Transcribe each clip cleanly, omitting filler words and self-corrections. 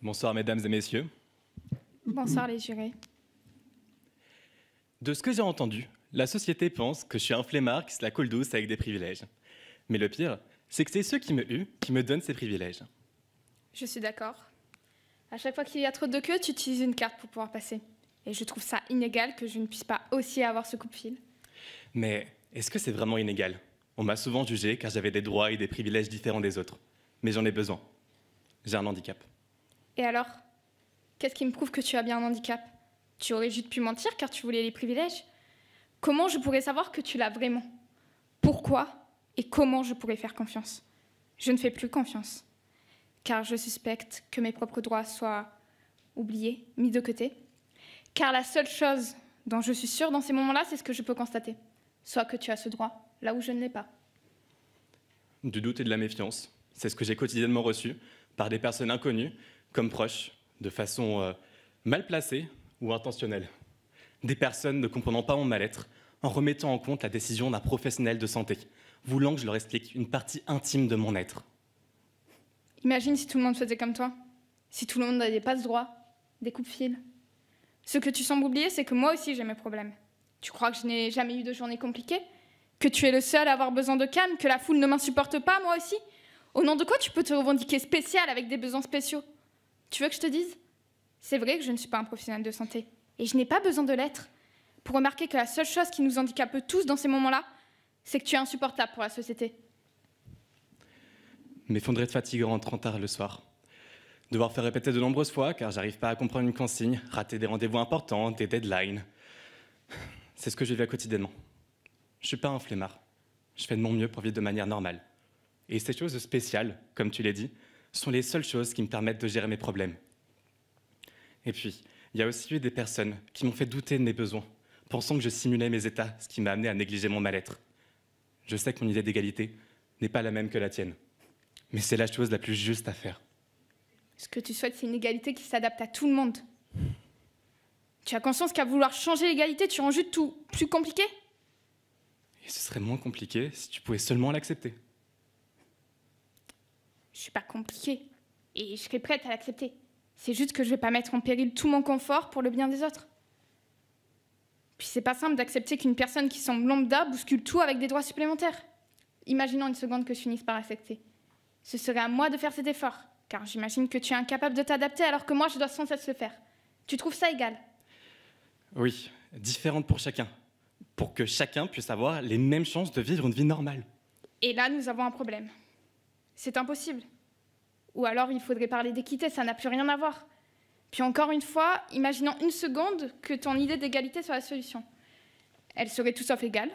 Bonsoir mesdames et messieurs. Bonsoir les jurés. De ce que j'ai entendu, la société pense que je suis un flemmard qui se la coule douce avec des privilèges. Mais le pire, c'est que c'est ceux qui me huent qui me donnent ces privilèges. Je suis d'accord. À chaque fois qu'il y a trop de queue, tu utilises une carte pour pouvoir passer. Et je trouve ça inégal que je ne puisse pas aussi avoir ce coup de fil. Mais est-ce que c'est vraiment inégal? On m'a souvent jugé car j'avais des droits et des privilèges différents des autres. Mais j'en ai besoin. J'ai un handicap. Et alors? Qu'est-ce qui me prouve que tu as bien un handicap? Tu aurais juste pu mentir car tu voulais les privilèges? Comment je pourrais savoir que tu l'as vraiment? Pourquoi et comment je pourrais faire confiance? Je ne fais plus confiance. Car je suspecte que mes propres droits soient oubliés, mis de côté. Car la seule chose dont je suis sûre dans ces moments-là, c'est ce que je peux constater. Soit que tu as ce droit, là où je ne l'ai pas. Du doute et de la méfiance, c'est ce que j'ai quotidiennement reçu par des personnes inconnues, comme proches, de façon mal placée ou intentionnelle. Des personnes ne comprenant pas mon mal-être, en remettant en compte la décision d'un professionnel de santé, voulant que je leur explique une partie intime de mon être. Imagine si tout le monde faisait comme toi. Si tout le monde n'avait pas ce droit. Des coups de fil. Ce que tu sembles oublier, c'est que moi aussi j'ai mes problèmes. Tu crois que je n'ai jamais eu de journée compliquée? Que tu es le seul à avoir besoin de calme? Que la foule ne m'insupporte pas, moi aussi? Au nom de quoi tu peux te revendiquer spécial avec des besoins spéciaux? Tu veux que je te dise? C'est vrai que je ne suis pas un professionnel de santé. Et je n'ai pas besoin de l'être. Pour remarquer que la seule chose qui nous handicape tous dans ces moments-là, c'est que tu es insupportable pour la société. M'effondrer de fatigue en rentrant tard le soir. Devoir faire répéter de nombreuses fois car j'arrive pas à comprendre une consigne, rater des rendez-vous importants, des deadlines. C'est ce que je vis quotidiennement. Je suis pas un flemmard. Je fais de mon mieux pour vivre de manière normale. Et ces choses spéciales, comme tu l'as dit, sont les seules choses qui me permettent de gérer mes problèmes. Et puis, il y a aussi eu des personnes qui m'ont fait douter de mes besoins, pensant que je simulais mes états, ce qui m'a amené à négliger mon mal-être. Je sais que mon idée d'égalité n'est pas la même que la tienne, mais c'est la chose la plus juste à faire. Ce que tu souhaites, c'est une égalité qui s'adapte à tout le monde. Tu as conscience qu'à vouloir changer l'égalité, tu rends juste tout plus compliqué? Et ce serait moins compliqué si tu pouvais seulement l'accepter. Je suis pas compliquée. Et je serais prête à l'accepter. C'est juste que je vais pas mettre en péril tout mon confort pour le bien des autres. Puis c'est pas simple d'accepter qu'une personne qui semble lambda bouscule tout avec des droits supplémentaires. Imaginons une seconde que je finisse par accepter. Ce serait à moi de faire cet effort, car j'imagine que tu es incapable de t'adapter alors que moi je dois sans cesse le faire. Tu trouves ça égal? Oui, différente pour chacun, pour que chacun puisse avoir les mêmes chances de vivre une vie normale. Et là, nous avons un problème. C'est impossible. Ou alors il faudrait parler d'équité, ça n'a plus rien à voir. Puis encore une fois, imaginons une seconde que ton idée d'égalité soit la solution. Elle serait tout sauf égale,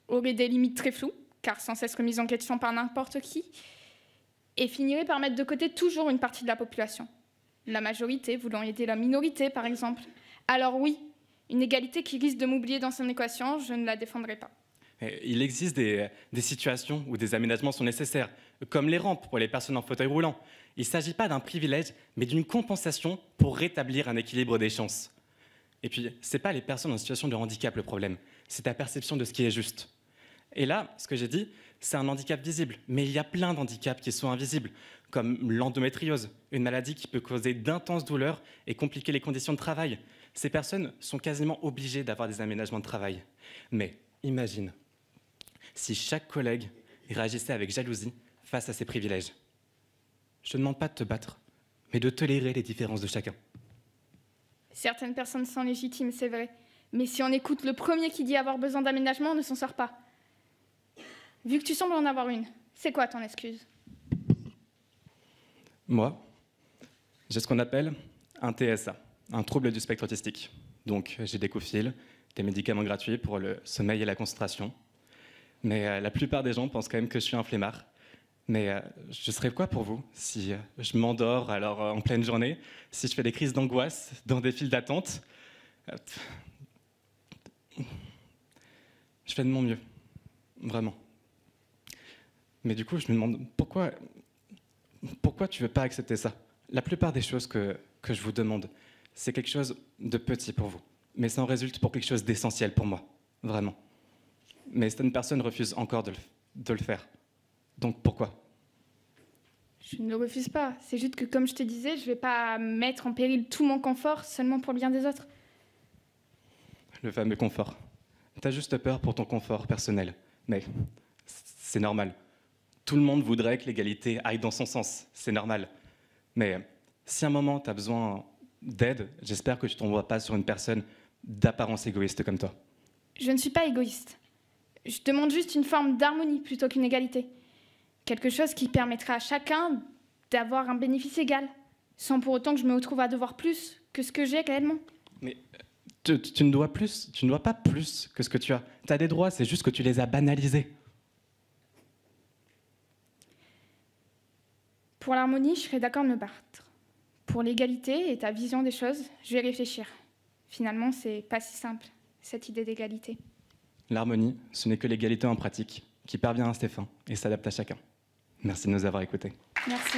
aurait des limites très floues, car sans cesse remise en question par n'importe qui, et finirait par mettre de côté toujours une partie de la population. La majorité voulant aider la minorité, par exemple. Alors oui, une égalité qui risque de m'oublier dans son équation, je ne la défendrai pas. Il existe des situations où des aménagements sont nécessaires, comme les rampes pour les personnes en fauteuil roulant. Il ne s'agit pas d'un privilège, mais d'une compensation pour rétablir un équilibre des chances. Et puis, ce n'est pas les personnes en situation de handicap le problème, c'est ta perception de ce qui est juste. Et là, ce que j'ai dit, c'est un handicap visible, mais il y a plein d'handicaps qui sont invisibles, comme l'endométriose, une maladie qui peut causer d'intenses douleurs et compliquer les conditions de travail. Ces personnes sont quasiment obligées d'avoir des aménagements de travail. Mais imagine si chaque collègue réagissait avec jalousie face à ses privilèges. Je ne demande pas de te battre, mais de tolérer les différences de chacun. Certaines personnes sont légitimes, c'est vrai. Mais si on écoute le premier qui dit avoir besoin d'aménagement, on ne s'en sort pas. Vu que tu sembles en avoir une, c'est quoi ton excuse? Moi, j'ai ce qu'on appelle un TSA, un trouble du spectre autistique. Donc j'ai des coups de fil, des médicaments gratuits pour le sommeil et la concentration. Mais la plupart des gens pensent quand même que je suis un flemmard. Mais je serais quoi pour vous si je m'endors alors en pleine journée, si je fais des crises d'angoisse dans des files d'attente? Je fais de mon mieux, vraiment. Mais du coup, je me demande pourquoi tu veux pas accepter ça? La plupart des choses que je vous demande, c'est quelque chose de petit pour vous. Mais ça en résulte pour quelque chose d'essentiel pour moi, vraiment. Mais certaines personnes refusent encore de le faire. Donc pourquoi? Je ne le refuse pas. C'est juste que, comme je te disais, je vais pas mettre en péril tout mon confort seulement pour le bien des autres. Le fameux confort. T'as juste peur pour ton confort personnel. Mais c'est normal. Tout le monde voudrait que l'égalité aille dans son sens. C'est normal. Mais si à un moment t'as besoin d'aide, j'espère que tu t'envoies pas sur une personne d'apparence égoïste comme toi. Je ne suis pas égoïste. Je demande juste une forme d'harmonie plutôt qu'une égalité. Quelque chose qui permettra à chacun d'avoir un bénéfice égal, sans pour autant que je me retrouve à devoir plus que ce que j'ai réellement. Mais tu ne dois plus, tu ne dois pas plus que ce que tu as. Tu as des droits, c'est juste que tu les as banalisés. Pour l'harmonie, je serais d'accord de me battre. Pour l'égalité et ta vision des choses, je vais réfléchir. Finalement, c'est pas si simple, cette idée d'égalité. L'harmonie, ce n'est que l'égalité en pratique, qui parvient à ses fins et s'adapte à chacun. Merci de nous avoir écoutés. Merci.